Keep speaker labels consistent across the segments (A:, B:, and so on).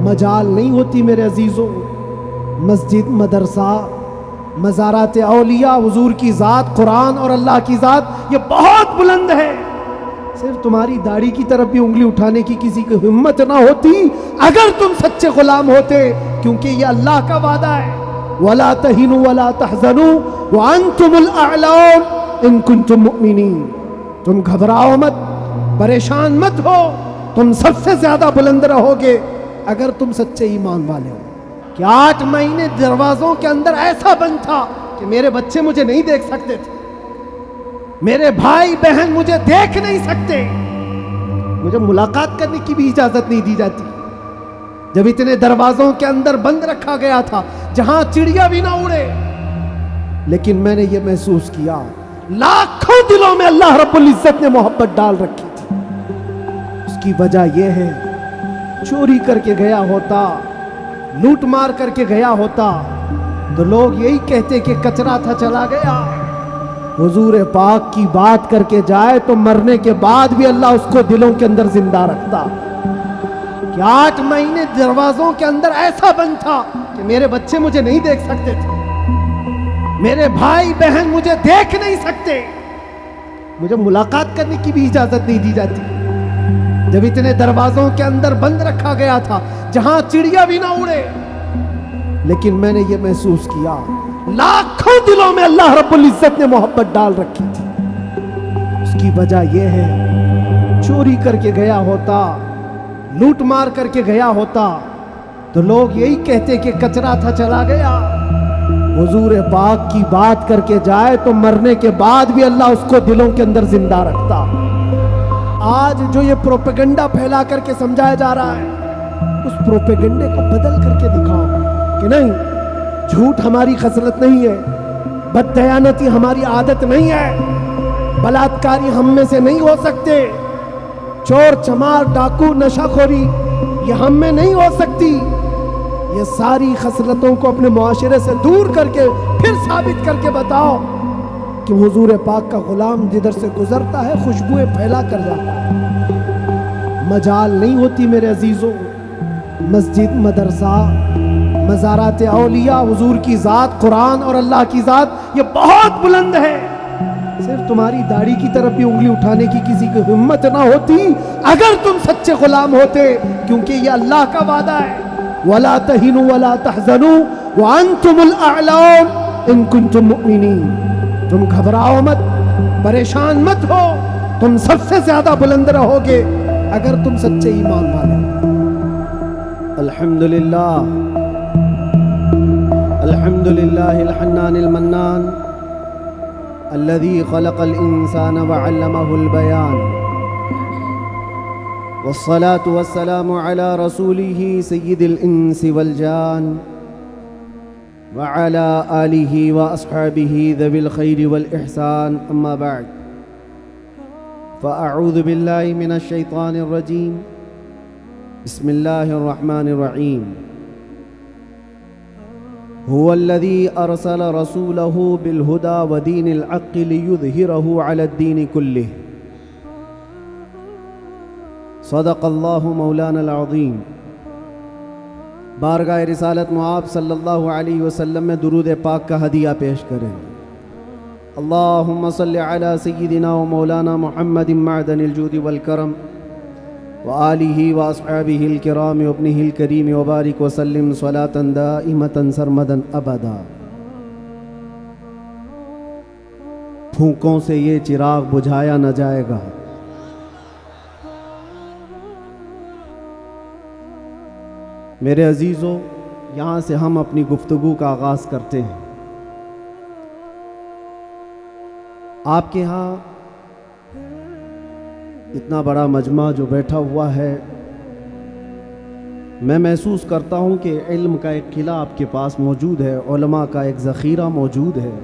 A: مجال نہیں ہوتی میرے عزیزوں، مسجد، مدرسہ، مزارات اولیاء، حضور کی ذات، قرآن اور اللہ کی ذات یہ بہت بلند ہے۔ صرف تمہاری داڑھی کی طرف بھی انگلی اٹھانے کی کسی کی ہمت نہ ہوتی اگر تم سچے غلام ہوتے، کیونکہ یہ اللہ کا وعدہ ہے، وَلَا تَهِنُوا وَلَا تَحْزَنُوا وَأَنْتُمُ الْأَعْلَوْنَ إِن كُنتُم مُؤْمِنِينَ۔ تم گھبراؤ مت، پریشان مت ہو، تم سب سے زیادہ بلند رہو گے اگر تم سچے ایمان والے ہو۔ کہ 8 مہینے دروازوں کے اندر ایسا بند تھا کہ میرے بچے مجھے نہیں دیکھ سکتے تھے، میرے بھائی بہن مجھے دیکھ نہیں سکتے، مجھے ملاقات کرنے کی بھی اجازت نہیں دی جاتی۔ جب اتنے دروازوں کے اندر بند رکھا گیا تھا جہاں چڑیا بھی نہ اڑے، لیکن میں نے یہ محسوس کیا لاکھوں دلوں میں اللہ رب العزت نے محبت ڈال رکھی تھی۔ اس کی وجہ یہ ہے، چوری کر کے گیا ہوتا، لوٹ مار کر کے گیا ہوتا تو لوگ یہی کہتے کہ کچرا تھا چلا گیا۔ حضور پاک کی بات کر کے جائے تو مرنے کے بعد بھی اللہ اس کو دلوں کے اندر زندہ رکھتا۔ کہ 8 مہینے دروازوں کے اندر ایسا بند تھا کہ میرے بچے مجھے نہیں دیکھ سکتے تھے، میرے بھائی بہن مجھے دیکھ نہیں سکتے، مجھے ملاقات کرنے کی بھی اجازت نہیں دی جاتی۔ جب اتنے دروازوں کے اندر بند رکھا گیا تھا جہاں چڑیا بھی نہ اڑے، لیکن میں نے یہ محسوس کیا لاکھوں دلوں میں اللہ رب العزت نے محبت ڈال رکھی تھی۔ اس کی وجہ یہ ہے، چوری کر کے گیا ہوتا، لوٹ مار کر کے گیا ہوتا تو لوگ یہی کہتے کہ کچرا تھا چلا گیا۔ حضور پاک کی بات کر کے جائے تو مرنے کے بعد بھی اللہ اس کو دلوں کے اندر زندہ رکھتا۔ آج جو یہ پروپیگنڈا پھیلا کر کے سمجھایا جا رہا ہے، اس پروپیگنڈے کو بدل کر کے دکھاؤ کہ نہیں، جھوٹ ہماری خصلت نہیں ہے، بددیانتی ہماری عادت نہیں ہے، بلاتکاری ہم میں سے نہیں ہو سکتے، چور چمار ڈاکو نشہ خوری یہ ہم میں نہیں ہو سکتی۔ یہ ساری خصلتوں کو اپنے معاشرے سے دور کر کے پھر ثابت کر کے بتاؤ کہ حضور پاک کا غلام جدھر سے گزرتا ہے خوشبوئیں پھیلا کر جاتا ہے۔ مجال نہیں ہوتی میرے عزیزوں، مسجد، مدرسہ، مزارات اولیاء، حضور کی ذات، قرآن اور اللہ کی ذات یہ بہت بلند ہے۔ صرف تمہاری داڑھی کی طرف بھی انگلی اٹھانے کی کسی کی ہمت نہ ہوتی اگر تم سچے غلام ہوتے، کیونکہ یہ اللہ کا وعدہ ہے، وَلَا تَهِنُوا وَلَا تَحْزَنُوا وَأَنْتُمُ الْأَعْلَوْنَ إِن كُنتُم مُؤْمِنِينَ۔ تم گھبراؤ مت، پریشان مت ہو، تم سب سے زیادہ بلند رہو گے اگر تم سچے ایمان والے ہو۔ الحمدللہ، الحمدللہ الحنان المنان الذي خلق الإنسان وعلمه البيان، والصلاة والسلام على رسوله سيد الإنس والجان وعلى آله وأصحابه ذوي الخير والإحسان، أما بعد، فأعوذ بالله من الشيطان الرجيم، بسم الله الرحمن الرحيم، هو الذي أرسل رسوله بالهدى ودين الحق ليظهره على الدين كله، صدق الله مولانا العظيم۔ بارگاہ رسالت معاب صلی اللہ علیہ وسلم میں درود پاک کا ہدیہ پیش کریں۔ اللہم صلی علی سیدنا و مولانا محمد معدن الجود والکرم وآلہ واصحابہ الکرام وابنہ الکریم وبارک وسلم صلاة دائمة سرمدا ابدا۔ پھونکوں سے یہ چراغ بجھایا نہ جائے گا، میرے عزیزوں، یہاں سے ہم اپنی گفتگو کا آغاز کرتے ہیں۔ آپ کے ہاں اتنا بڑا مجمع جو بیٹھا ہوا ہے، میں محسوس کرتا ہوں کہ علم کا ایک قلعہ آپ کے پاس موجود ہے، علماء کا ایک ذخیرہ موجود ہے،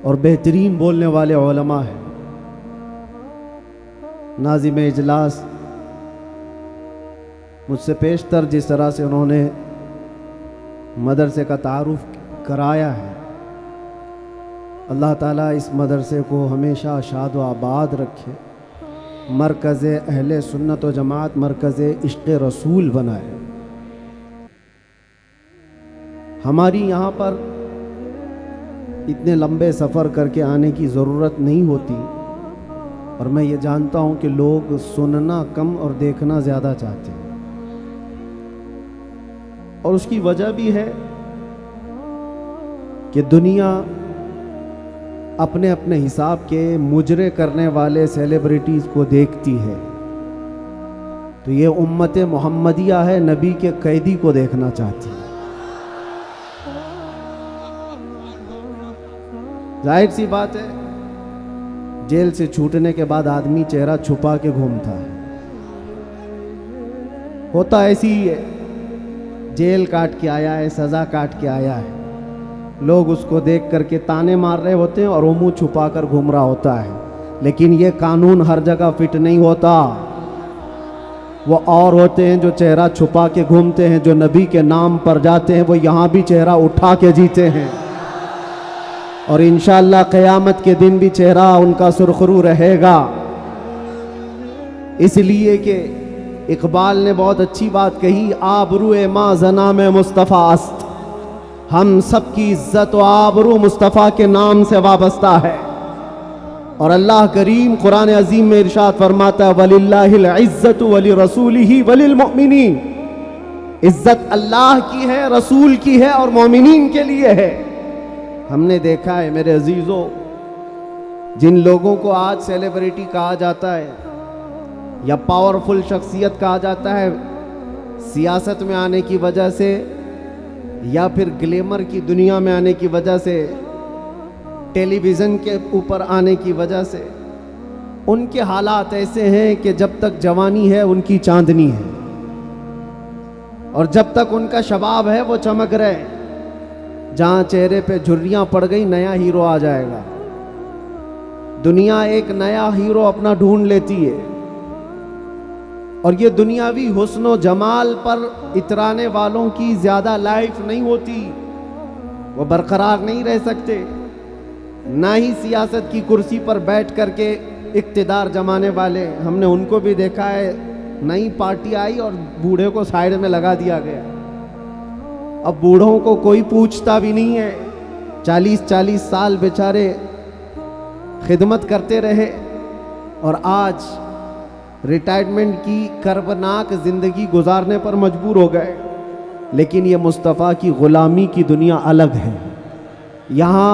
A: اور بہترین بولنے والے علماء ہیں۔ ناظم اجلاس مجھ سے پیشتر جس طرح سے انہوں نے مدرسے کا تعارف کرایا ہے، اللہ تعالیٰ اس مدرسے کو ہمیشہ شاد و آباد رکھے، مرکز اہل سنت و جماعت مرکز عشق رسول بنا ہے. ہماری یہاں پر اتنے لمبے سفر کر کے آنے کی ضرورت نہیں ہوتی، اور میں یہ جانتا ہوں کہ لوگ سننا کم اور دیکھنا زیادہ چاہتے ہیں، اور اس کی وجہ بھی ہے کہ دنیا اپنے اپنے حساب کے مجرے کرنے والے سیلیبریٹیز کو دیکھتی ہے. تو یہ امت محمدیہ ہے، نبی کے قیدی کو دیکھنا چاہتی ہے. ظاہر سی بات ہے، جیل سے چھوٹنے کے بعد آدمی چہرہ چھپا کے گھومتا ہے. ہوتا ایسی ہی ہے، جیل کاٹ کے آیا ہے، سزا کاٹ کے آیا ہے، لوگ اس کو دیکھ کر کے تانے مار رہے ہوتے ہیں اور وہ منہ چھپا کر گھوم رہا ہوتا ہے. لیکن یہ قانون ہر جگہ فٹ نہیں ہوتا. وہ اور ہوتے ہیں جو چہرہ چھپا کے گھومتے ہیں، جو نبی کے نام پر جاتے ہیں، وہ یہاں بھی چہرہ اٹھا کے جیتے ہیں، اور انشاءاللہ قیامت کے دن بھی چہرہ ان کا سرخرو رہے گا. اس لیے کہ اقبال نے بہت اچھی بات کہی، آبرو ما زنا میں مصطفیٰ است. ہم سب کی عزت و آبرو مصطفیٰ کے نام سے وابستہ ہے. اور اللہ کریم قرآن عظیم میں ارشاد فرماتا ہے، وَلِلَّهِ الْعِزَّةُ وَلِرَسُولِهِ وَلِلْمُؤْمِنِينَ. عزت اللہ کی ہے، رسول کی ہے، اور مومنین کے لیے ہے. ہم نے دیکھا ہے میرے عزیزو، جن لوگوں کو آج سیلیبریٹی کہا جاتا ہے یا پاورفل شخصیت کہا جاتا ہے، سیاست میں آنے کی وجہ سے یا پھر گلیمر کی دنیا میں آنے کی وجہ سے، ٹیلی ویژن کے اوپر آنے کی وجہ سے، ان کے حالات ایسے ہیں کہ جب تک جوانی ہے ان کی چاندنی ہے، اور جب تک ان کا شباب ہے وہ چمک رہے. جہاں چہرے پہ جھریاں پڑ گئی نیا ہیرو آ جائے گا. دنیا ایک نیا ہیرو اپنا ڈھونڈ لیتی ہے، اور یہ دنیاوی حسن و جمال پر اترانے والوں کی زیادہ لائف نہیں ہوتی، وہ برقرار نہیں رہ سکتے. نہ ہی سیاست کی کرسی پر بیٹھ کر کے اقتدار جمانے والے، ہم نے ان کو بھی دیکھا ہے، نئی پارٹی آئی اور بوڑھے کو سائیڈ میں لگا دیا گیا. اب بوڑھوں کو کوئی پوچھتا بھی نہیں ہے. 40 سال بیچارے خدمت کرتے رہے، اور آج ریٹائرمنٹ کی کربناک زندگی گزارنے پر مجبور ہو گئے. لیکن یہ مصطفیٰ کی غلامی کی دنیا الگ ہے. یہاں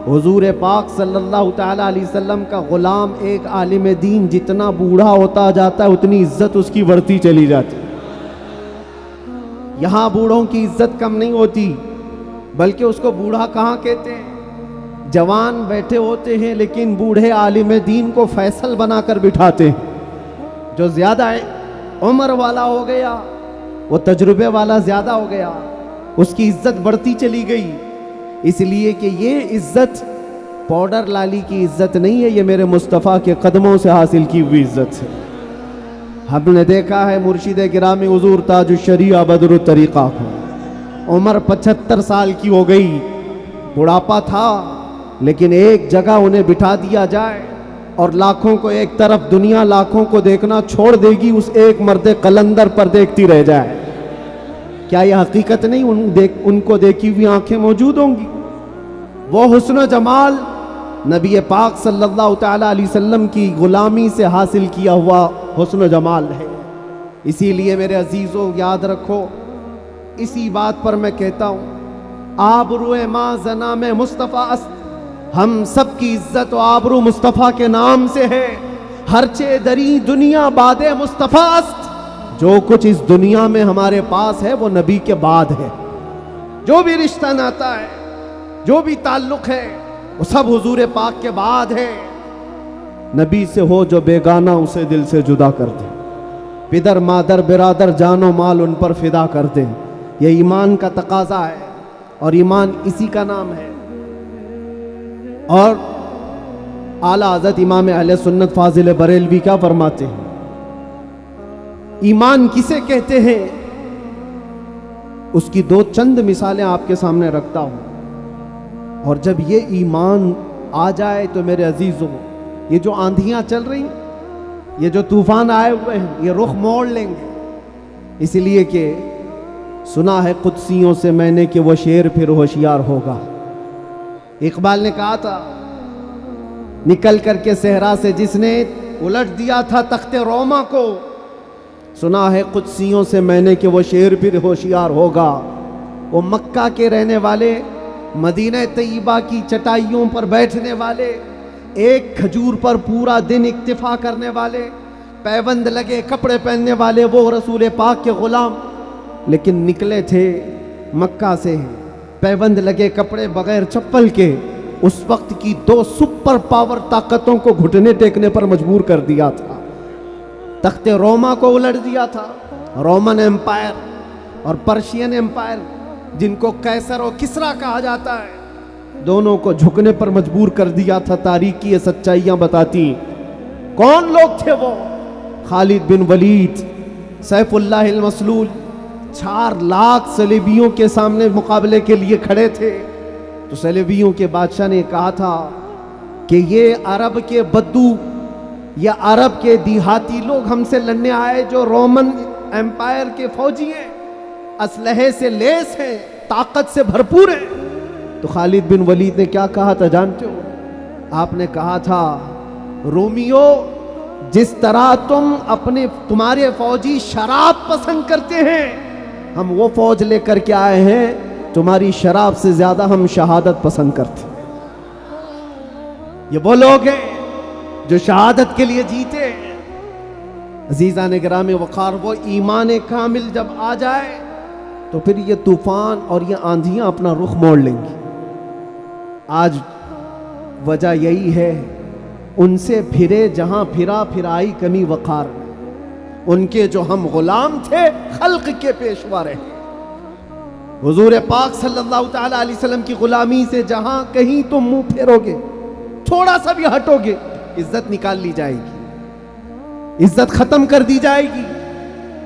A: حضور پاک صلی اللہ تعالیٰ علیہ وسلم کا غلام ایک عالم دین جتنا بوڑھا ہوتا جاتا ہے اتنی عزت اس کی بڑھتی چلی جاتی. یہاں بوڑھوں کی عزت کم نہیں ہوتی، بلکہ اس کو بوڑھا کہاں کہتے ہیں. جوان بیٹھے ہوتے ہیں لیکن بوڑھے عالم دین کو فیصل بنا کر بٹھاتے ہیں. جو زیادہ عمر والا ہو گیا، وہ تجربے والا زیادہ ہو گیا، اس کی عزت بڑھتی چلی گئی. اس لیے کہ یہ عزت پاؤڈر لالی کی عزت نہیں ہے، یہ میرے مصطفیٰ کے قدموں سے حاصل کی ہوئی عزت ہے. ہم نے دیکھا ہے مرشد گرامی حضور تاج الشریعہ بدر الطریقہ کو عمر 75 سال کی ہو گئی، بڑھاپا تھا، لیکن ایک جگہ انہیں بٹھا دیا جائے اور لاکھوں کو ایک طرف، دنیا لاکھوں کو دیکھنا چھوڑ دے گی، اس ایک مرد قلندر پر دیکھتی رہ جائے. کیا یہ حقیقت نہیں؟ ان کو دیکھی ہوئی آنکھیں موجود ہوں گی. وہ حسن و جمال نبی پاک صلی اللہ تعالیٰ علیہ وسلم کی غلامی سے حاصل کیا ہوا حسن و جمال ہے. اسی لیے میرے عزیزوں یاد رکھو، اسی بات پر میں کہتا ہوں، آبرو ما زنا میں مصطفیٰ است. ہم سب کی عزت و آبرو مصطفیٰ کے نام سے ہے. ہرچے دری دنیا باد مصطفیٰ است. جو کچھ اس دنیا میں ہمارے پاس ہے وہ نبی کے بعد ہے. جو بھی رشتہ ناتا ہے، جو بھی تعلق ہے، وہ سب حضور پاک کے بعد ہے. نبی سے ہو جو بیگانہ اسے دل سے جدا کر دے. پدر مادر برادر جان و مال ان پر فدا کر دے. یہ ایمان کا تقاضا ہے، اور ایمان اسی کا نام ہے. اور اعلیٰ حضرت امام اہل سنت فاضل بریلوی کیا فرماتے ہیں؟ ایمان کسے کہتے ہیں؟ اس کی دو چند مثالیں آپ کے سامنے رکھتا ہوں. اور جب یہ ایمان آ جائے تو میرے عزیزوں، یہ جو آندھیاں چل رہی، یہ جو طوفان آئے ہوئے ہیں یہ رخ موڑ لیں گے، اس لیے کہ سنا ہے قدسیوں سے میں نے کہ وہ شیر پھر ہوشیار ہوگا۔ اقبال نے کہا تھا نکل کر کے صحرا سے جس نے الٹ دیا تھا تخت روما کو، سنا ہے قدسیوں سے میں نے کہ وہ شیر پھر ہوشیار ہوگا۔ وہ مکہ کے رہنے والے، مدینہ طیبہ کی چٹائیوں پر بیٹھنے والے، ایک کھجور پر پورا دن اکتفا کرنے والے، پیوند لگے کپڑے پہننے والے، وہ رسول پاک کے غلام، لیکن نکلے تھے مکہ سے پیوند لگے کپڑے بغیر چپل کے، اس وقت کی 2 سپر پاور طاقتوں کو گھٹنے ٹیکنے پر مجبور کر دیا تھا۔ تخت روما کو الٹ دیا تھا، رومن ایمپائر اور پرشین ایمپائر جن کو قیصر و کسریٰ کہا جاتا ہے، دونوں کو جھکنے پر مجبور کر دیا تھا۔ تاریخ کی یہ سچائیاں بتاتی ہیں۔ کون لوگ تھے وہ؟ خالد بن ولید سیف اللہ المسلول 4 لاکھ صلیبیوں کے سامنے مقابلے کے لیے کھڑے تھے، تو صلیبیوں کے بادشاہ نے کہا تھا کہ یہ عرب کے بدو یا عرب کے دیہاتی لوگ ہم سے لڑنے آئے جو رومن ایمپائر کے فوجی ہیں، اسلحے سے لیس ہیں، طاقت سے بھرپور ہیں۔ تو خالد بن ولید نے کیا کہا تھا جانتے ہو؟ آپ نے کہا تھا رومیو، جس طرح تمہارے فوجی شراب پسند کرتے ہیں، ہم وہ فوج لے کر کے آئے ہیں، تمہاری شراب سے زیادہ ہم شہادت پسند کرتے ہیں۔ یہ وہ لوگ ہیں جو شہادت کے لیے جیتے۔ عزیزان گرامی وقار، وہ ایمان کامل جب آ جائے تو پھر یہ طوفان اور یہ آندھیاں اپنا رخ موڑ لیں گی۔ آج وجہ یہی ہے، ان سے پھرے جہاں پھرا پھرائی کمی وقار میں، ان کے جو ہم غلام تھے خلق کے پیشوا رہے۔ حضور پاک صلی اللہ تعالیٰ علیہ وسلم کی غلامی سے جہاں کہیں تم منہ پھیرو گے، تھوڑا سا بھی ہٹو گے، عزت نکال لی جائے گی، عزت ختم کر دی جائے گی۔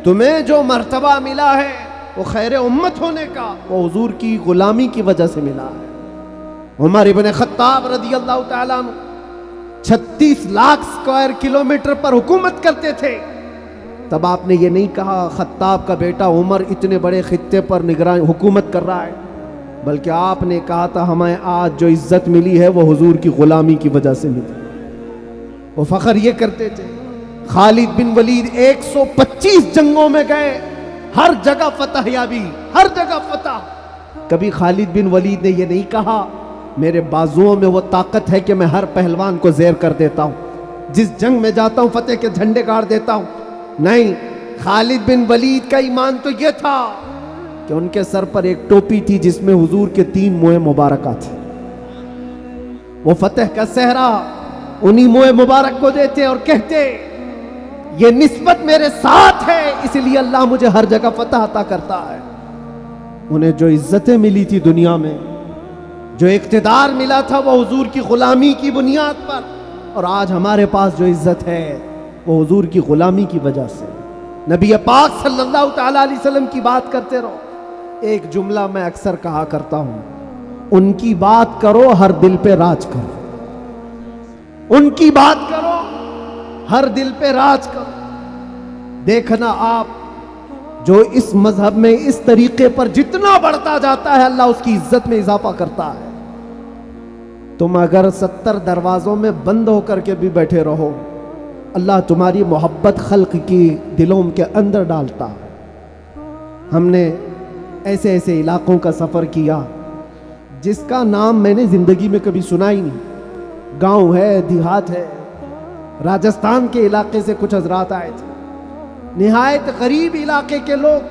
A: تمہیں جو مرتبہ ملا ہے وہ خیر امت ہونے کا، وہ حضور کی غلامی کی وجہ سے ملا ہے۔ عمر ابن خطاب رضی اللہ تعالیٰ عنہ 36 لاکھ اسکوائر کلومیٹر پر حکومت کرتے تھے، تب آپ نے یہ نہیں کہا خطاب کا بیٹا عمر اتنے بڑے خطے پر نگران حکومت کر رہا ہے، بلکہ آپ نے کہا تھا ہمیں آج جو عزت ملی ہے وہ حضور کی غلامی کی وجہ سے ملی۔ وہ فخر یہ کرتے تھے۔ خالد بن ولید 125 جنگوں میں گئے، ہر جگہ فتح یابی، ہر جگہ فتح۔ کبھی خالد بن ولید نے یہ نہیں کہا میرے بازوؤں میں وہ طاقت ہے کہ میں ہر پہلوان کو زیر کر دیتا ہوں، جس جنگ میں جاتا ہوں فتح کے جھنڈے گاڑ دیتا ہوں۔ نہیں، خالد بن ولید کا ایمان تو یہ تھا کہ ان کے سر پر ایک ٹوپی تھی جس میں حضور کے 3 موئے مبارکہ تھے۔ وہ فتح کا صحرا انہی موئے مبارک کو دیتے اور کہتے یہ نسبت میرے ساتھ ہے، اس لیے اللہ مجھے ہر جگہ فتح عطا کرتا ہے۔ انہیں جو عزتیں ملی تھی دنیا میں، جو اقتدار ملا تھا، وہ حضور کی غلامی کی بنیاد پر، اور آج ہمارے پاس جو عزت ہے وہ حضور کی غلامی کی وجہ سے۔ نبی پاک صلی اللہ تعالیٰ علیہ وسلم کی بات کرتے رہو۔ ایک جملہ میں اکثر کہا کرتا ہوں، ان کی بات کرو ہر دل پہ راج کرو، ان کی بات کرو ہر دل پہ راج کرو۔ دیکھنا آپ جو اس مذہب میں اس طریقے پر جتنا بڑھتا جاتا ہے اللہ اس کی عزت میں اضافہ کرتا ہے۔ تم اگر 70 دروازوں میں بند ہو کر کے بھی بیٹھے رہو، اللہ تمہاری محبت خلق کی دلوں کے اندر ڈالتا ہے۔ ہم نے ایسے ایسے علاقوں کا سفر کیا جس کا نام میں نے زندگی میں کبھی سنا ہی نہیں، گاؤں ہے، دیہات ہے۔ راجستھان کے علاقے سے کچھ حضرات آئے تھے، نہایت غریب علاقے کے لوگ،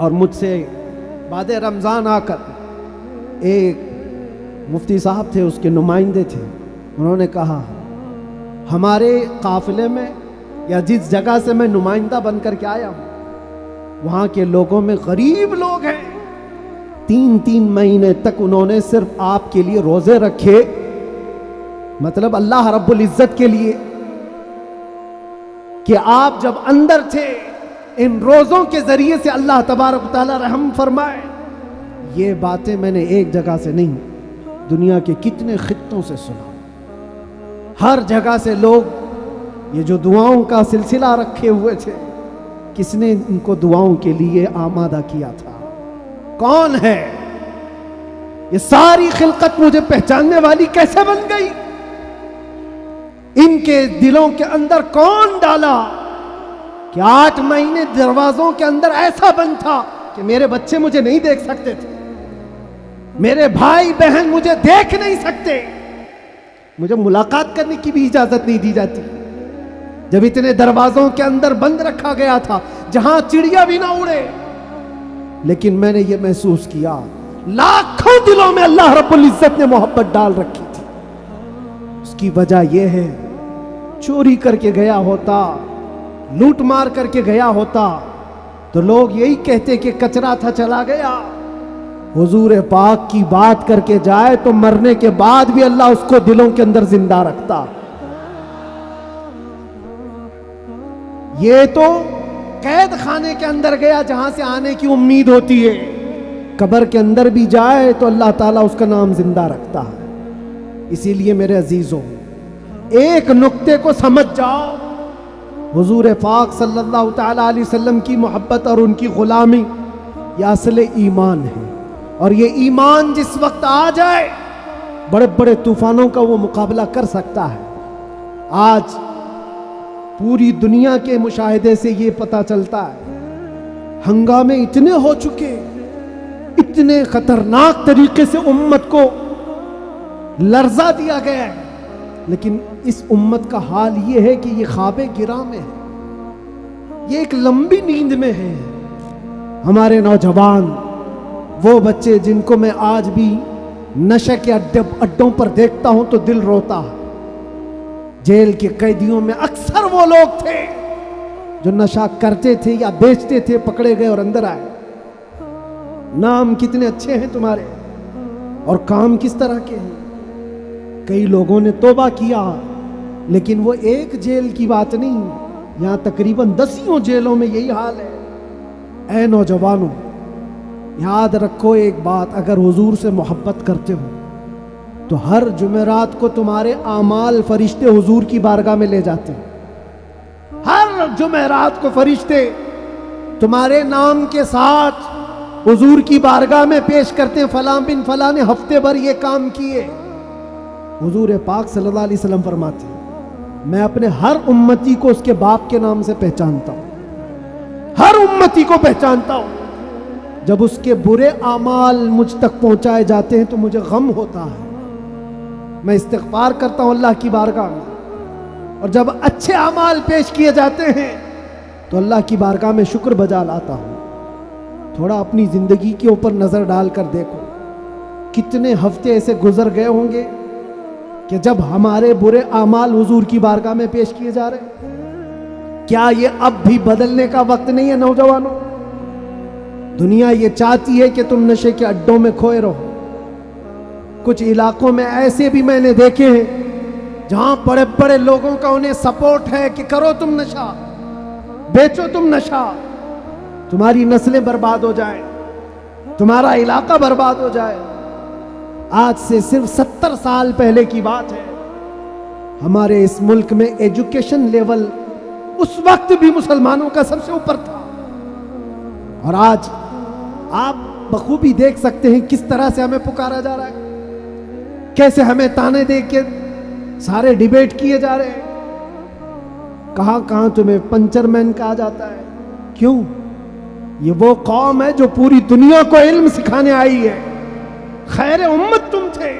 A: اور مجھ سے بعد رمضان آ کر ایک مفتی صاحب تھے، اس کے نمائندے تھے، انہوں نے کہا ہمارے قافلے میں یا جس جگہ سے میں نمائندہ بن کر کے آیا ہوں وہاں کے لوگوں میں غریب لوگ ہیں، 3 مہینے تک انہوں نے صرف آپ کے لیے روزے رکھے، مطلب اللہ رب العزت کے لیے، کہ آپ جب اندر تھے ان روزوں کے ذریعے سے اللہ تبارک و تعالی رحم فرمائے۔ یہ باتیں میں نے ایک جگہ سے نہیں، دنیا کے کتنے خطوں سے سنا۔ ہر جگہ سے لوگ یہ جو دعاؤں کا سلسلہ رکھے ہوئے تھے، کس نے ان کو دعاؤں کے لیے آمادہ کیا تھا؟ کون ہے؟ یہ ساری خلقت مجھے پہچاننے والی کیسے بن گئی؟ ان کے دلوں کے اندر کون ڈالا کہ 8 مہینے دروازوں کے اندر ایسا بند تھا کہ میرے بچے مجھے نہیں دیکھ سکتے تھے، میرے بھائی بہن مجھے دیکھ نہیں سکتے، مجھے ملاقات کرنے کی بھی اجازت نہیں دی جاتی، جب اتنے دروازوں کے اندر بند رکھا گیا تھا جہاں چڑیا بھی نہ اڑے۔ لیکن میں نے یہ محسوس کیا، لاکھوں دلوں میں اللہ رب العزت نے محبت ڈال رکھی تھی۔ اس کی وجہ یہ ہے، چوری کر کے گیا ہوتا، لوٹ مار کر کے گیا ہوتا تو لوگ یہی کہتے کہ کچرا تھا چلا گیا۔ حضور پاک کی بات کر کے جائے تو مرنے کے بعد بھی اللہ اس کو دلوں کے اندر زندہ رکھتا۔ یہ تو قید خانے کے اندر گیا جہاں سے آنے کی امید ہوتی ہے، قبر کے اندر بھی جائے تو اللہ تعالیٰ اس کا نام زندہ رکھتا ہے۔ اسی لیے میرے عزیزوں، ایک نقطے کو سمجھ جاؤ، حضور پاک صلی اللہ تعالیٰ علیہ وسلم کی محبت اور ان کی غلامی یہ اصل ایمان ہے، اور یہ ایمان جس وقت آ جائے بڑے بڑے طوفانوں کا وہ مقابلہ کر سکتا ہے۔ آج پوری دنیا کے مشاہدے سے یہ پتہ چلتا ہے، ہنگامے اتنے ہو چکے، اتنے خطرناک طریقے سے امت کو لرزا دیا گیا ہے، لیکن اس امت کا حال یہ ہے کہ یہ خواب گراں میں ہے، یہ ایک لمبی نیند میں ہے۔ ہمارے نوجوان، وہ بچے جن کو میں آج بھی نشے کے اڈوں پر دیکھتا ہوں تو دل روتا ہے۔ جیل کے قیدیوں میں اکثر وہ لوگ تھے جو نشہ کرتے تھے یا بیچتے تھے، پکڑے گئے اور اندر آئے۔ نام کتنے اچھے ہیں تمہارے اور کام کس طرح کے ہیں۔ کئی لوگوں نے توبہ کیا، لیکن وہ ایک جیل کی بات نہیں، یہاں تقریباً 10 جیلوں میں یہی حال ہے۔ اے نوجوانوں، یاد رکھو ایک بات، اگر حضور سے محبت کرتے ہو تو ہر جمعرات کو تمہارے اعمال فرشتے حضور کی بارگاہ میں لے جاتے ہیں۔ ہر جمعرات کو فرشتے تمہارے نام کے ساتھ حضور کی بارگاہ میں پیش کرتے ہیں، فلاں بن فلاں نے ہفتے بھر یہ کام کیے۔ حضور پاک صلی اللہ علیہ وسلم فرماتے ہیں، میں اپنے ہر امتی کو اس کے باپ کے نام سے پہچانتا ہوں، ہر امتی کو پہچانتا ہوں۔ جب اس کے برے اعمال مجھ تک پہنچائے جاتے ہیں تو مجھے غم ہوتا ہے، میں استغفار کرتا ہوں اللہ کی بارگاہ میں، اور جب اچھے اعمال پیش کیے جاتے ہیں تو اللہ کی بارگاہ میں شکر بجا لاتا ہوں۔ تھوڑا اپنی زندگی کے اوپر نظر ڈال کر دیکھو، کتنے ہفتے ایسے گزر گئے ہوں گے کہ جب ہمارے برے اعمال حضور کی بارگاہ میں پیش کیے جا رہے ہیں۔ کیا یہ اب بھی بدلنے کا وقت نہیں ہے نوجوانوں؟ دنیا یہ چاہتی ہے کہ تم نشے کے اڈوں میں کھوئے رہو۔ کچھ علاقوں میں ایسے بھی میں نے دیکھے ہیں جہاں بڑے بڑے لوگوں کا انہیں سپورٹ ہے کہ کرو تم نشہ، بیچو تم نشہ، تمہاری نسلیں برباد ہو جائیں، تمہارا علاقہ برباد ہو جائے۔ آج سے صرف 70 سال پہلے کی بات ہے، ہمارے اس ملک میں ایجوکیشن لیول اس وقت بھی مسلمانوں کا سب سے اوپر تھا، اور آج آپ بخوبی دیکھ سکتے ہیں کس طرح سے ہمیں پکارا جا رہا ہے، کیسے ہمیں تانے دے کے سارے ڈیبیٹ کیے جا رہے ہیں۔ کہاں کہاں تمہیں پنچر مین کہا جاتا ہے۔ کیوں؟ یہ وہ قوم ہے جو پوری دنیا کو علم سکھانے آئی ہے، خیر امت تم تھے،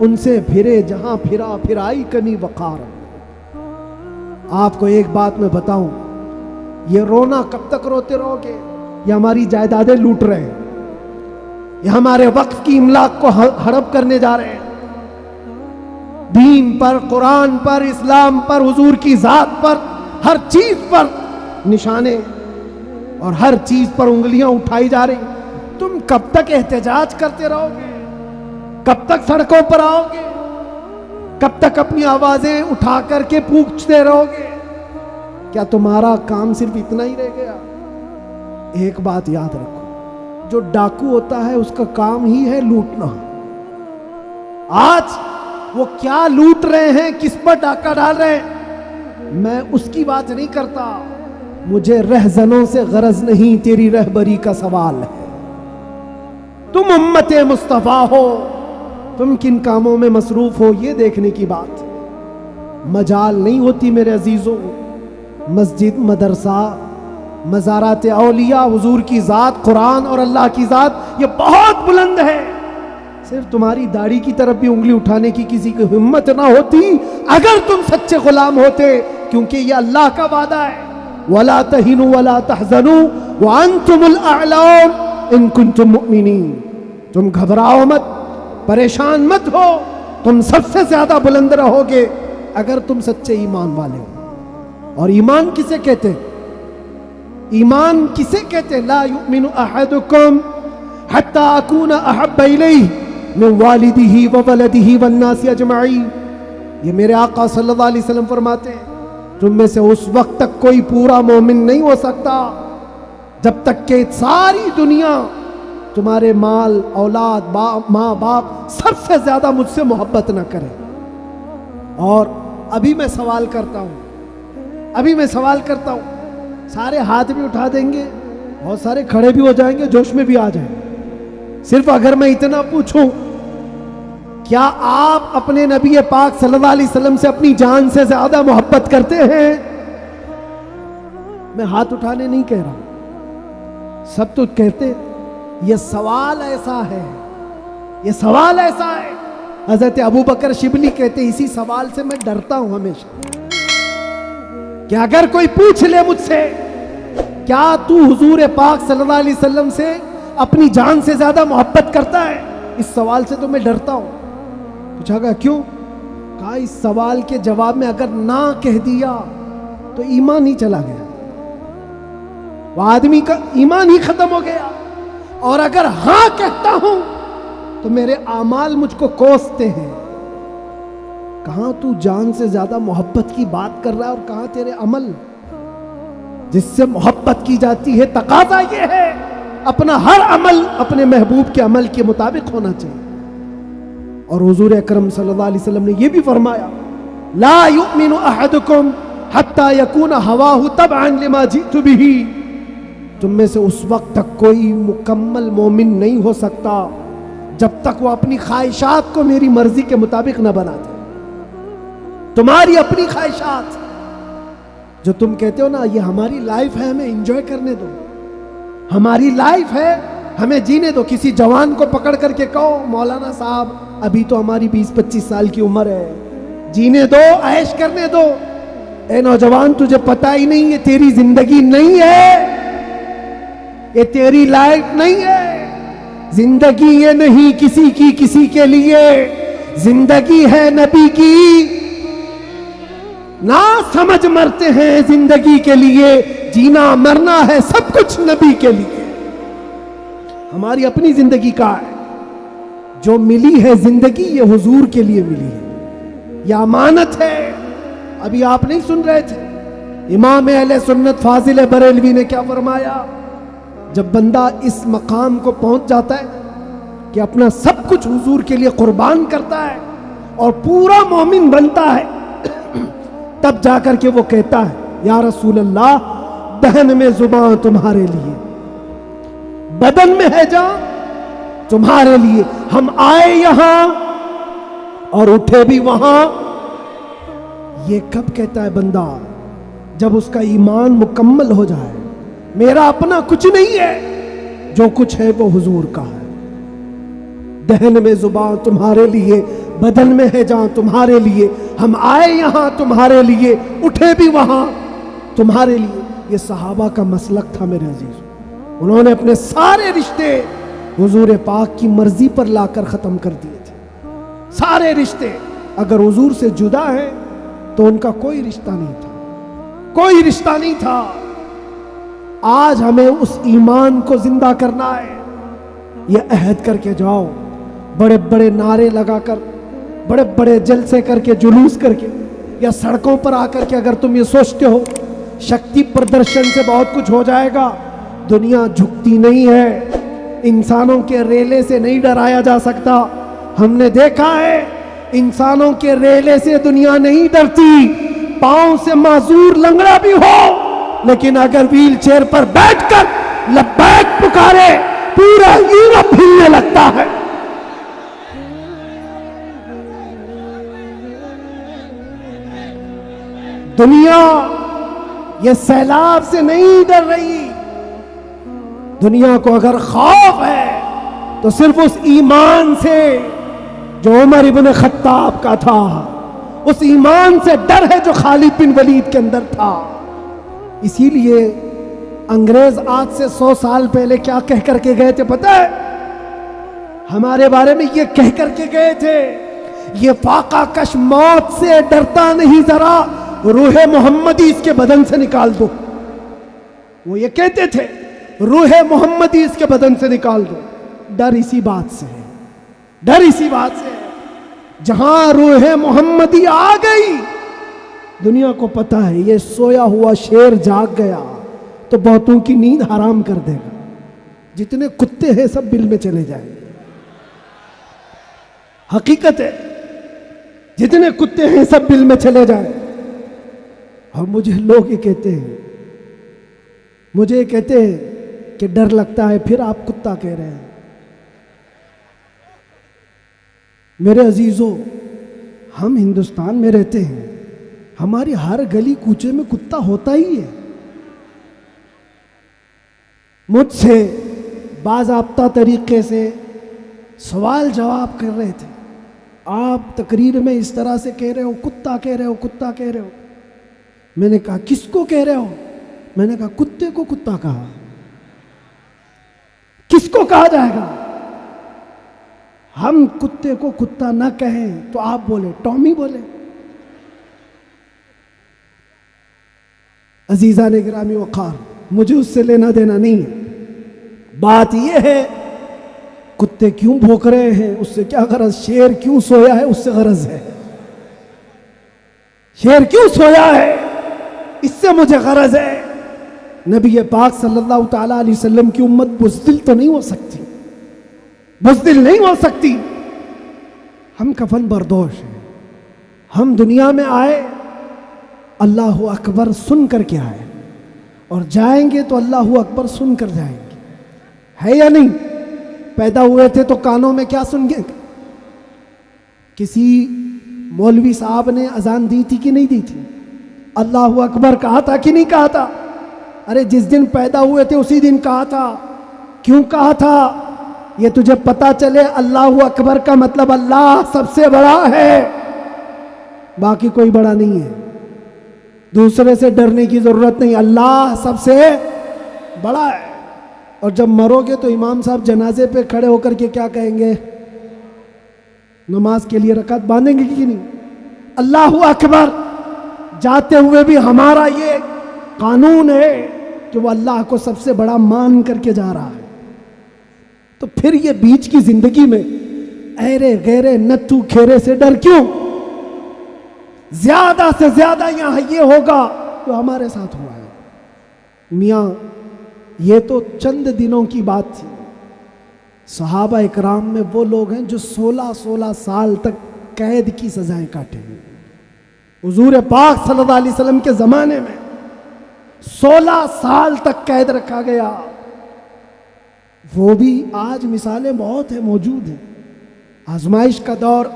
A: ان سے پھرے جہاں پھرا پھرائی کنی وقار۔ آپ کو ایک بات میں بتاؤں، یہ رونا کب تک روتے رہو گے؟ یہ ہماری جائیدادیں لوٹ رہے ہیں، یہ ہمارے وقت کی املاک کو ہڑپ کرنے جا رہے ہیں۔ دین پر، قرآن پر، اسلام پر، حضور کی ذات پر، ہر چیز پر نشانے اور ہر چیز پر انگلیاں اٹھائی جا رہی۔ تم کب تک احتجاج کرتے رہو گے؟ کب تک سڑکوں پر آؤ گے؟ کب تک اپنی آوازیں اٹھا کر کے پوچھتے رہو گے؟ کیا تمہارا کام صرف اتنا ہی رہ گیا؟ ایک بات یاد رکھو، جو ڈاکو ہوتا ہے اس کا کام ہی ہے لوٹنا۔ آج وہ کیا لوٹ رہے ہیں، کس پر ڈاکہ ڈال رہے ہیں، میں اس کی بات نہیں کرتا، مجھے رہزنوں سے غرض نہیں، تیری رہبری کا سوال ہے۔ تم امت مصطفیٰ ہو، تم کن کاموں میں مصروف ہو، یہ دیکھنے کی بات مجال نہیں ہوتی میرے عزیزوں۔ مسجد، مدرسہ، مزارات اولیاء، حضور کی ذات، قرآن اور اللہ کی ذات یہ بہت بلند ہے۔ صرف تمہاری داڑھی کی طرف بھی انگلی اٹھانے کی کسی کی ہمت نہ ہوتی اگر تم سچے غلام ہوتے، کیونکہ یہ اللہ کا وعدہ ہے، وَلَا تَهِنُوا وَلَا تَحْزَنُوا وَأَنْتُمُ الْأَعْلَوْنَ إِن كُنتُم مُؤْمِنِينَ۔ تم گھبراؤ مت، پریشان مت ہو، تم سب سے زیادہ بلند رہو گے اگر تم سچے ایمان والے ہو۔ اور ایمان کسے کہتے ہیں؟ ایمان کسے کہتے ہیں؟ لا یؤمن احدکم حتی اکون احب الیہ من والدہ وولدہ والناس اجمعین۔ یہ میرے آقا صلی اللہ علیہ وسلم فرماتے ہیں تم میں سے اس وقت تک کوئی پورا مومن نہیں ہو سکتا جب تک کہ ساری دنیا تمہارے مال، اولاد، ماں باپ سب سے زیادہ مجھ سے محبت نہ کرے۔ اور ابھی میں سوال کرتا ہوں، سارے ہاتھ بھی اٹھا دیں گے، بہت سارے کھڑے بھی ہو جائیں گے، جوش میں بھی آ جائیں۔ صرف اگر میں اتنا پوچھوں، کیا آپ اپنے نبی پاک صلی اللہ علیہ وسلم سے اپنی جان سے زیادہ محبت کرتے ہیں؟ میں ہاتھ اٹھانے نہیں کہہ رہا، سب تو کہتے۔ یہ سوال ایسا ہے، حضرت ابوبکر شبلی کہتے اسی سوال سے میں ڈرتا ہوں ہمیشہ کہ اگر کوئی پوچھ لے مجھ سے کیا تو حضور پاک صلی اللہ علیہ وسلم سے اپنی جان سے زیادہ محبت کرتا ہے، اس سوال سے تو میں ڈرتا ہوں۔ پوچھا گیا کیوں؟ کہا اس سوال کے جواب میں اگر نہ کہہ دیا تو ایمان ہی چلا گیا، وہ آدمی کا ایمان ہی ختم ہو گیا، اور اگر ہاں کہتا ہوں تو میرے اعمال مجھ کو کوستے ہیں۔ کہاں تو جان سے زیادہ محبت کی بات کر رہا ہے اور کہاں تیرے عمل جس سے محبت کی جاتی ہے۔ تقاضا یہ ہے اپنا ہر عمل اپنے محبوب کے عمل کے مطابق ہونا چاہیے۔ اور حضور اکرم صلی اللہ علیہ وسلم نے یہ بھی فرمایا لا یؤمن احدکم حتی یکون ہواہ تبعا لما جئت بہ۔ تم میں سے اس وقت تک کوئی مکمل مومن نہیں ہو سکتا جب تک وہ اپنی خواہشات کو میری مرضی کے مطابق نہ بنا دے۔ تمہاری اپنی خواہشات جو تم کہتے ہو نا یہ ہماری لائف ہے، ہمیں انجوائے کرنے دو، ہماری لائف ہے ہمیں جینے دو۔ کسی جوان کو پکڑ کر کے کہو مولانا صاحب ابھی تو ہماری 20-25 سال کی عمر ہے، جینے دو، عیش کرنے دو۔ اے نوجوان تجھے پتہ ہی نہیں یہ تیری زندگی نہیں ہے، یہ تیری لائف نہیں ہے۔ زندگی یہ نہیں کسی کی کسی کے لیے، زندگی ہے نبی کی۔ نہ سمجھ مرتے ہیں زندگی کے لیے، جینا مرنا ہے سب کچھ نبی کے لیے۔ ہماری اپنی زندگی کا ہے، جو ملی ہے زندگی یہ حضور کے لیے ملی ہے، یہ امانت ہے۔ ابھی آپ نہیں سن رہے تھے امام اہل سنت فاضل بریلوی نے کیا فرمایا؟ جب بندہ اس مقام کو پہنچ جاتا ہے کہ اپنا سب کچھ حضور کے لیے قربان کرتا ہے اور پورا مومن بنتا ہے، تب جا کر کے وہ کہتا ہے یا رسول اللہ دہن میں زبان تمہارے لیے، بدن میں ہے جان تمہارے لیے، ہم آئے یہاں اور اٹھے بھی وہاں۔ یہ کب کہتا ہے بندہ؟ جب اس کا ایمان مکمل ہو جائے، میرا اپنا کچھ نہیں ہے، جو کچھ ہے وہ حضور کا ہے۔ دہن میں زبان تمہارے لیے، بدن میں ہے جان تمہارے لیے، ہم آئے یہاں تمہارے لیے، اٹھے بھی وہاں تمہارے لیے۔ یہ صحابہ کا مسلک تھا میرے عزیز، انہوں نے اپنے سارے رشتے حضور پاک کی مرضی پر لا کر ختم کر دیے تھے۔ سارے رشتے اگر حضور سے جدا ہیں تو ان کا کوئی رشتہ نہیں تھا، کوئی رشتہ نہیں تھا۔ آج ہمیں اس ایمان کو زندہ کرنا ہے۔ یہ عہد کر کے جاؤ، بڑے بڑے نعرے لگا کر، بڑے بڑے جلسے کر کے، جلوس کر کے، یا سڑکوں پر آ کر کے اگر تم یہ سوچتے ہو شکتی پردرشن سے بہت کچھ ہو جائے گا، دنیا جھکتی نہیں ہے، انسانوں کے ریلے سے نہیں ڈرایا جا سکتا۔ ہم نے دیکھا ہے انسانوں کے ریلے سے دنیا نہیں ڈرتی، پاؤں سے معذور لنگڑا بھی ہو لیکن اگر ویل چیئر پر بیٹھ کر لبیک پکارے پورا یورپ ہلنے لگتا ہے. دنیا یہ سیلاب سے نہیں ڈر رہی. دنیا کو اگر خوف ہے تو صرف اس ایمان سے جو عمر ابن خطاب کا تھا، اس ایمان سے ڈر ہے جو خالد بن ولید کے اندر تھا. اسی لیے انگریز آج سے 100 سال پہلے کیا کہہ کر کے گئے تھے پتہ ہے؟ ہمارے بارے میں یہ کہہ کر کے گئے تھے، یہ فاقہ کش موت سے ڈرتا نہیں، ذرا روح محمدی اس کے بدن سے نکال دو. وہ یہ کہتے تھے روح محمدی اس کے بدن سے نکال دو. ڈر اسی بات سے ہے، ڈر اسی بات سے ہے. جہاں روح محمدی آ گئی دنیا کو پتا ہے یہ سویا ہوا شیر جاگ گیا تو بہتوں کی نیند حرام کر دے گا. جتنے کتے ہیں سب بل میں چلے جائیں گے. حقیقت ہے جتنے کتے ہیں سب بل میں چلے جائیں. اور مجھے لوگ یہ کہتے ہیں، مجھے یہ کہتے ہیں کہ ڈر لگتا ہے، پھر آپ کتا کہہ رہے ہیں. میرے عزیزوں، ہم ہندوستان میں رہتے ہیں، ہماری ہر گلی کوچے میں کتا ہوتا ہی ہے. مجھ سے باضابطہ طریقے سے سوال جواب کر رہے تھے، آپ تقریر میں اس طرح سے کہہ رہے ہو، کتا کہہ رہے ہو، کتا کہہ رہے ہو. میں نے کہا کس کو کہہ رہے ہو؟ میں نے کہا کتے کو کتا کہا. کس کو کہا جائے گا؟ ہم کتے کو کتا نہ کہیں تو آپ بولے ٹامی بولے. عزیزان گرامی وقار، مجھے اس سے لینا دینا نہیں ہے. بات یہ ہے کتے کیوں بھونک رہے ہیں اس سے کیا غرض، شیر کیوں سویا ہے اس سے غرض ہے. شیر کیوں سویا ہے اس سے مجھے غرض ہے. نبی پاک صلی اللہ تعالیٰ علیہ وسلم کی امت بزدل تو نہیں ہو سکتی، بزدل نہیں ہو سکتی. ہم کفن بردوش ہیں. ہم دنیا میں آئے اللہ اکبر سن کر کے آئے اور جائیں گے تو اللہ اکبر سن کر جائیں گے. ہے یا نہیں؟ پیدا ہوئے تھے تو کانوں میں کیا سن گئے؟ کسی مولوی صاحب نے اذان دی تھی کہ نہیں دی تھی؟ اللہ اکبر کہا تھا کہ نہیں کہا تھا؟ ارے جس دن پیدا ہوئے تھے اسی دن کہا تھا. کیوں کہا تھا؟ یہ تجھے پتا چلے اللہ اکبر کا مطلب اللہ سب سے بڑا ہے، باقی کوئی بڑا نہیں ہے. دوسرے سے ڈرنے کی ضرورت نہیں، اللہ سب سے بڑا ہے. اور جب مرو گے تو امام صاحب جنازے پہ کھڑے ہو کر کے کیا کہیں گے؟ نماز کے لیے رکعت باندھیں گے کہ نہیں؟ اللہ اکبر. جاتے ہوئے بھی ہمارا یہ قانون ہے کہ وہ اللہ کو سب سے بڑا مان کر کے جا رہا ہے. تو پھر یہ بیچ کی زندگی میں ایرے غیرے نتھو کھیرے سے ڈر کیوں؟ زیادہ سے زیادہ یہاں یہ ہوگا جو ہمارے ساتھ ہوا ہے. میاں یہ تو چند دنوں کی بات تھی. صحابہ اکرام میں وہ لوگ ہیں جو 16 سال تک قید کی سزائیں کاٹے ہیں. حضور پاک صلی اللہ علیہ وسلم کے زمانے میں 16 سال تک قید رکھا گیا. وہ بھی آج مثالیں بہت ہیں، موجود ہیں. آزمائش کا دور،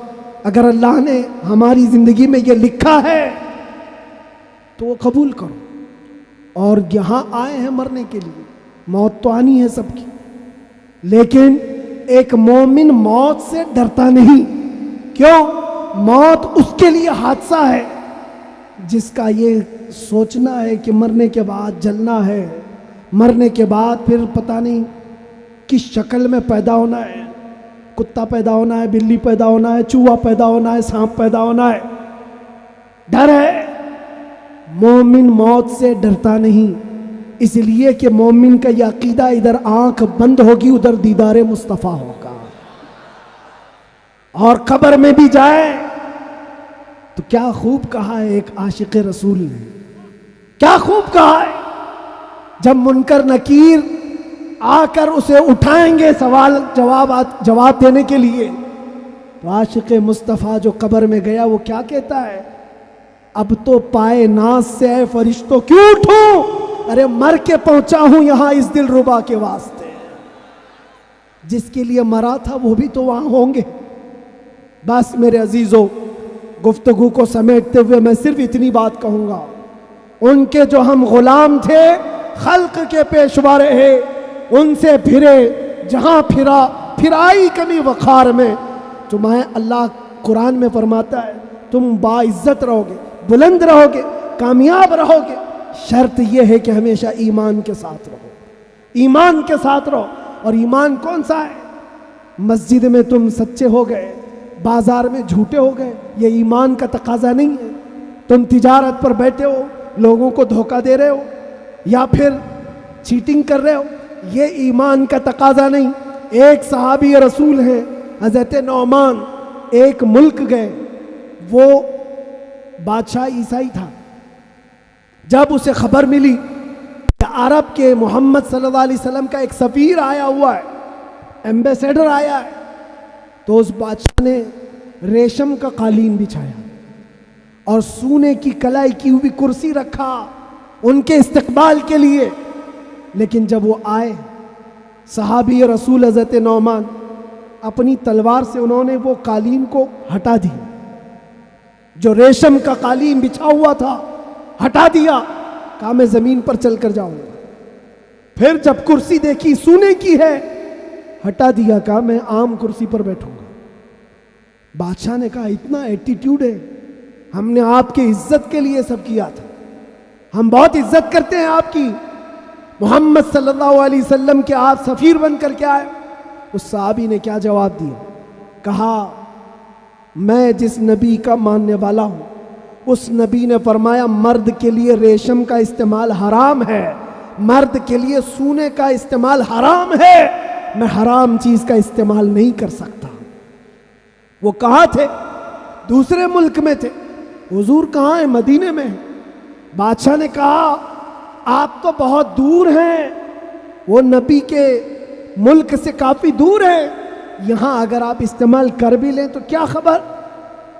A: اگر اللہ نے ہماری زندگی میں یہ لکھا ہے تو وہ قبول کرو. اور یہاں آئے ہیں مرنے کے لیے، موت تو آنی ہے سب کی، لیکن ایک مومن موت سے ڈرتا نہیں. کیوں؟ موت اس کے لیے حادثہ ہے جس کا یہ سوچنا ہے کہ مرنے کے بعد جلنا ہے، مرنے کے بعد پھر پتہ نہیں کس شکل میں پیدا ہونا ہے. کتا پیدا ہونا ہے، بلی پیدا ہونا ہے، چوہا پیدا ہونا ہے، سانپ پیدا ہونا ہے. ڈر ہے. مومن موت سے ڈرتا نہیں، اس لیے کہ مومن کا یہ عقیدہ ادھر آنکھ بند ہوگی ادھر دیدار مصطفیٰ ہوگا. اور قبر میں بھی جائے تو کیا خوب کہا ہے ایک عاشق رسول نے، کیا خوب کہا ہے. جب منکر نکیر آ کر اسے اٹھائیں گے سوال جواب دینے کے لیے، تو عاشق مصطفیٰ جو قبر میں گیا وہ کیا کہتا ہے؟ اب تو پائے ناز سے اے فرشتوں کیوں اٹھوں، ارے مر کے پہنچا ہوں یہاں اس دل ربا کے واسطے۔ جس کے لیے مرا تھا وہ بھی تو وہاں ہوں گے۔ بس میرے عزیزو، گفتگو کو سمیٹتے ہوئے میں صرف اتنی بات کہوں گا، ان کے جو ہم غلام تھے، خلق کے پیشوا رہے، ان سے پھرے، جہاں پھرائی کمی وقار میں، تمہیں اللہ قرآن میں فرماتا ہے تم باعزت رہو گے، بلند رہو گے، کامیاب رہو گے، شرط یہ ہے کہ ہمیشہ ایمان کے ساتھ رہو، ایمان کے ساتھ رہو۔ اور ایمان کون سا ہے؟ مسجد میں تم سچے ہو گئے، بازار میں جھوٹے ہو گئے، یہ ایمان کا تقاضا نہیں ہے۔ تم تجارت پر بیٹھے ہو، لوگوں کو دھوکہ دے رہے ہو یا پھر چیٹنگ کر رہے ہو، یہ ایمان کا تقاضا نہیں۔ ایک صحابی رسول ہیں حضرت نعمان، ایک ملک گئے، وہ بادشاہ عیسائی تھا۔ جب اسے خبر ملی کہ عرب کے محمد صلی اللہ علیہ وسلم کا ایک سفیر آیا ہوا ہے، ایمبیسیڈر آیا ہے، تو اس بادشاہ نے ریشم کا قالین بچھایا اور سونے کی کلائی کی ہوئی کرسی رکھا ان کے استقبال کے لیے۔ لیکن جب وہ آئے، صحابی رسول حضرت نعمان، اپنی تلوار سے انہوں نے وہ قالین کو ہٹا دی، جو ریشم کا قالین بچھا ہوا تھا ہٹا دیا، کہا میں زمین پر چل کر جاؤں گا۔ پھر جب کرسی دیکھی سونے کی ہے، ہٹا دیا، کہا میں عام کرسی پر بیٹھوں گا۔ بادشاہ نے کہا اتنا ایٹیٹیوڈ ہے، ہم نے آپ کی عزت کے لیے سب کیا تھا، ہم بہت عزت کرتے ہیں آپ کی، محمد صلی اللہ علیہ وسلم کے آپ سفیر بن کر کے آئے۔ اس صحابی نے کیا جواب دیا؟ کہا میں جس نبی کا ماننے والا ہوں، اس نبی نے فرمایا مرد کے لیے ریشم کا استعمال حرام ہے، مرد کے لیے سونے کا استعمال حرام ہے، میں حرام چیز کا استعمال نہیں کر سکتا۔ وہ کہاں تھے؟ دوسرے ملک میں تھے۔ حضور کہاں ہیں؟ مدینے میں۔ بادشاہ نے کہا آپ تو بہت دور ہیں، وہ نبی کے ملک سے کافی دور ہے، یہاں اگر آپ استعمال کر بھی لیں تو کیا خبر؟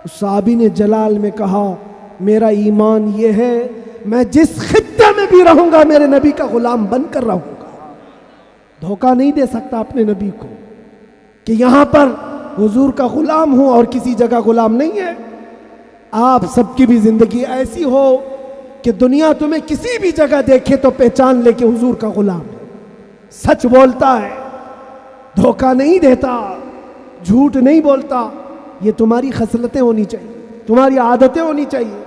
A: اس صحابی نے جلال میں کہا میرا ایمان یہ ہے میں جس خطے میں بھی رہوں گا میرے نبی کا غلام بن کر رہوں گا، دھوکہ نہیں دے سکتا اپنے نبی کو کہ یہاں پر حضور کا غلام ہوں اور کسی جگہ غلام نہیں ہے۔ آپ سب کی بھی زندگی ایسی ہو کہ دنیا تمہیں کسی بھی جگہ دیکھے تو پہچان لے کہ حضور کا غلام ہے، سچ بولتا ہے، دھوکہ نہیں دیتا، جھوٹ نہیں بولتا۔ یہ تمہاری خصلتیں ہونی چاہیے، تمہاری عادتیں ہونی چاہیے۔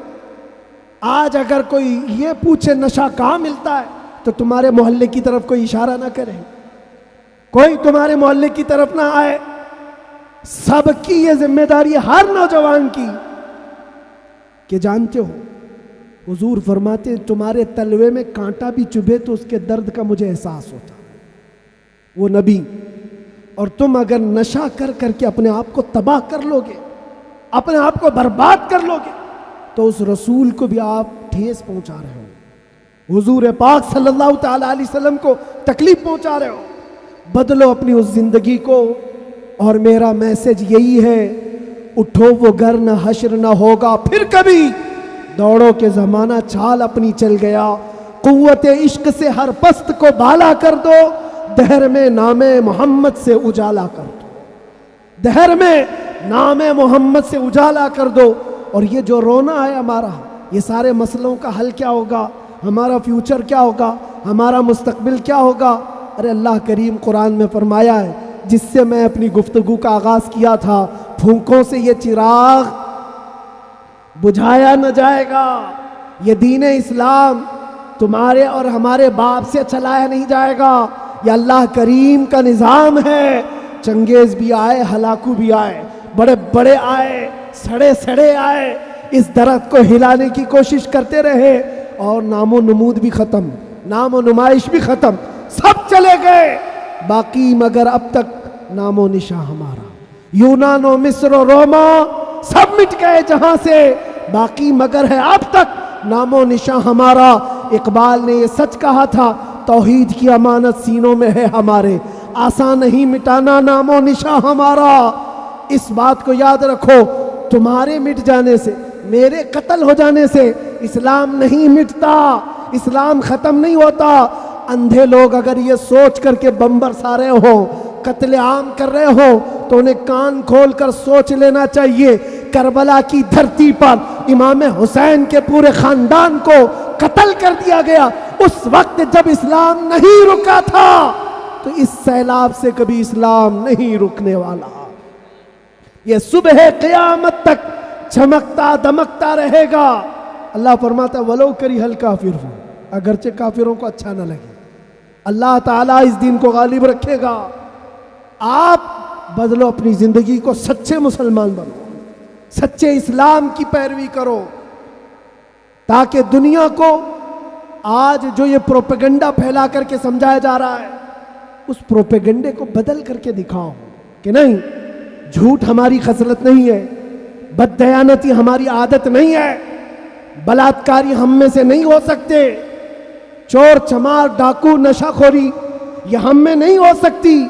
A: آج اگر کوئی یہ پوچھے نشہ کہاں ملتا ہے تو تمہارے محلے کی طرف کوئی اشارہ نہ کرے، کوئی تمہارے محلے کی طرف نہ آئے۔ سب کی یہ ذمہ داری ہر نوجوان کی کہ جانتے ہو حضور فرماتے ہیں تمہارے تلوے میں کانٹا بھی چبھے تو اس کے درد کا مجھے احساس ہوتا ہے، وہ نبی۔ اور تم اگر نشہ کر کر کے اپنے آپ کو تباہ کر لو گے، اپنے آپ کو برباد کر لو گے، تو اس رسول کو بھی آپ ٹھیس پہنچا رہے ہو، حضور پاک صلی اللہ تعالی علیہ وسلم کو تکلیف پہنچا رہے ہو۔ بدلو اپنی اس زندگی کو، اور میرا میسج یہی ہے اٹھو وہ گر نہ حشر نہ ہوگا پھر کبھی، دوڑو کے زمانہ چال اپنی چل گیا، قوت عشق سے ہر پست کو بالا کر دو، دہر میں نام محمد سے اجالا کر دو، دہر میں نام محمد سے اجالا کر دو۔ اور یہ جو رونا ہے ہمارا، یہ سارے مسئلوں کا حل کیا ہوگا، ہمارا فیوچر کیا ہوگا، ہمارا مستقبل کیا ہوگا؟ ارے اللہ کریم قرآن میں فرمایا ہے، جس سے میں اپنی گفتگو کا آغاز کیا تھا، پھونکوں سے یہ چراغ بجھایا نہ جائے گا، یہ دین اسلام تمہارے اور ہمارے باپ سے چلایا نہیں جائے گا، یہ اللہ کریم کا نظام ہے۔ چنگیز بھی آئے، ہلاکو بھی آئے، بڑے بڑے آئے، سڑے سڑے آئے، اس درخت کو ہلانے کی کوشش کرتے رہے، اور نام و نمود بھی ختم، نام و نمائش بھی ختم، سب چلے گئے، باقی مگر اب تک نام و نشاں ہمارا، یونان و مصر و روما سب مٹ گئے جہاں سے، باقی مگر ہے اب تک نام و نشاں ہمارا۔ اقبال نے یہ سچ کہا تھا، توحید کی امانت سینوں میں ہے ہمارے، آسان نہیں مٹانا نام و نشاں ہمارا۔ اس بات کو یاد رکھو، تمہارے مٹ جانے سے میرے قتل ہو جانے سے اسلام نہیں مٹتا، اسلام ختم نہیں ہوتا۔ اندھے لوگ اگر یہ سوچ کر کے بم برسا رہے ہوں، قتل عام کر رہے ہوں، تو انہیں کان کھول کر سوچ لینا چاہیے کربلا کی دھرتی پر امام حسین کے پورے خاندان کو قتل کر دیا گیا، اس وقت جب اسلام نہیں رکا تھا تو اس سیلاب سے کبھی اسلام نہیں رکنے والا۔ یہ صبح قیامت تک چمکتا دمکتا رہے گا۔ اللہ فرماتا ہے وَلَوْ كَرِهَ الْكَافِرُونَ، اگرچہ کافروں کو اچھا نہ لگے، اللہ تعالیٰ اس دین کو غالب رکھے گا۔ آپ بدلو اپنی زندگی کو، سچے مسلمان بنو، سچے اسلام کی پیروی کرو، تاکہ دنیا کو آج جو یہ پروپیگنڈا پھیلا کر کے سمجھایا جا رہا ہے، اس پروپیگنڈے کو بدل کر کے دکھاؤ کہ نہیں، جھوٹ ہماری خصلت نہیں ہے، بددیانتی ہماری عادت نہیں ہے، بلاتکاری ہم میں سے نہیں ہو سکتے، چور چمار ڈاکو نشہ خوری یہ ہم میں نہیں ہو سکتی۔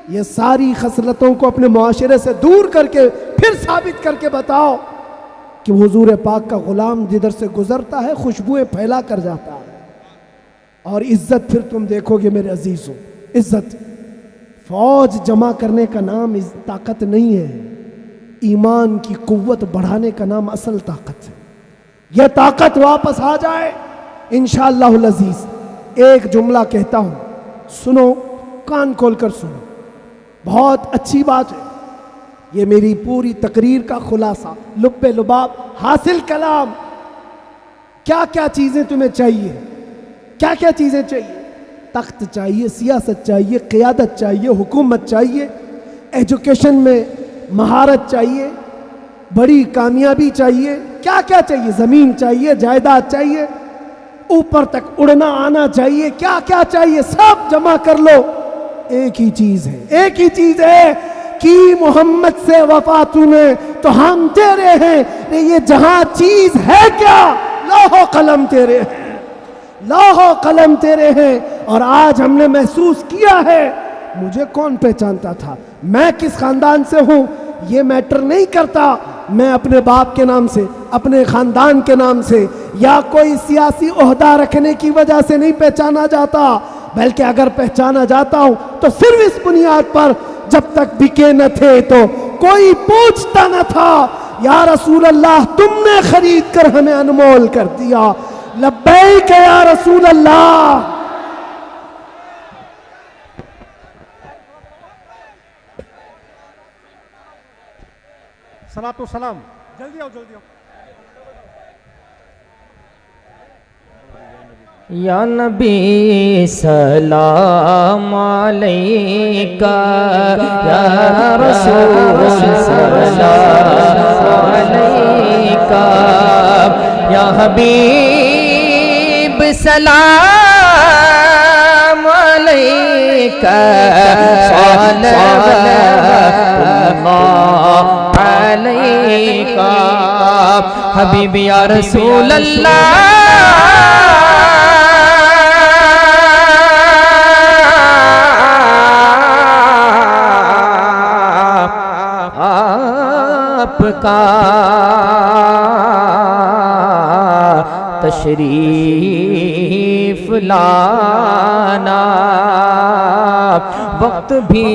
A: یہ ساری خصلتوں کو اپنے معاشرے سے دور کر کے پھر ثابت کر کے بتاؤ کہ حضور پاک کا غلام جدھر سے گزرتا ہے خوشبوئیں پھیلا کر جاتا ہے۔ اور عزت پھر تم دیکھو گے میرے عزیزوں، عزت فوج جمع کرنے کا نام طاقت نہیں ہے، ایمان کی قوت بڑھانے کا نام اصل طاقت ہے۔ یہ طاقت واپس آ جائے انشاءاللہ العزیز۔ ایک جملہ کہتا ہوں، سنو، کان کھول کر سنو، بہت اچھی بات ہے، یہ میری پوری تقریر کا خلاصہ، لب لباب حاصل کلام۔ کیا کیا چیزیں تمہیں چاہیے، کیا کیا چیزیں چاہیے؟ تخت چاہیے، سیاست چاہیے، قیادت چاہیے، حکومت چاہیے، ایجوکیشن میں مہارت چاہیے، بڑی کامیابی چاہیے، کیا کیا چاہیے؟ زمین چاہیے، جائیداد چاہیے، اوپر تک اڑنا آنا چاہیے، کیا کیا چاہیے؟ سب جمع کر لو، ایک ہی چیز ہے، ایک ہی چیز ہے کہ محمد سے وفا نے تو ہم تیرے ہیں۔ یہ جہاں چیز ہے کیا؟ لوح و قلم تیرے ہیں، لوح و قلم تیرے ہیں۔ اور آج ہم نے محسوس کیا ہے، مجھے کون پہچانتا تھا، میں کس خاندان سے ہوں، یہ میٹر نہیں کرتا، میں اپنے باپ کے نام سے، اپنے خاندان کے نام سے یا کوئی سیاسی عہدہ رکھنے کی وجہ سے نہیں پہچانا جاتا، بلکہ اگر پہچانا جاتا ہوں تو صرف اس بنیاد پر جب تک بکے نہ تھے تو کوئی پوچھتا نہ تھا، یا رسول اللہ تم نے خرید کر ہمیں انمول کر دیا، لبیک یا رسول اللہ۔
B: صلاۃ و سلام، جلدی آؤ جلدی آؤ۔
C: یا نبی سلام علیکہ، یا رسول سلام علیکہ، یا حبیب سلام علیکہ، صلوات اللہ علیکہ، حبیب یا رسول اللہ۔ آپ کا تشریف لانا وقت بھی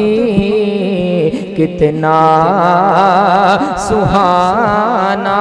C: کتنا سہانا،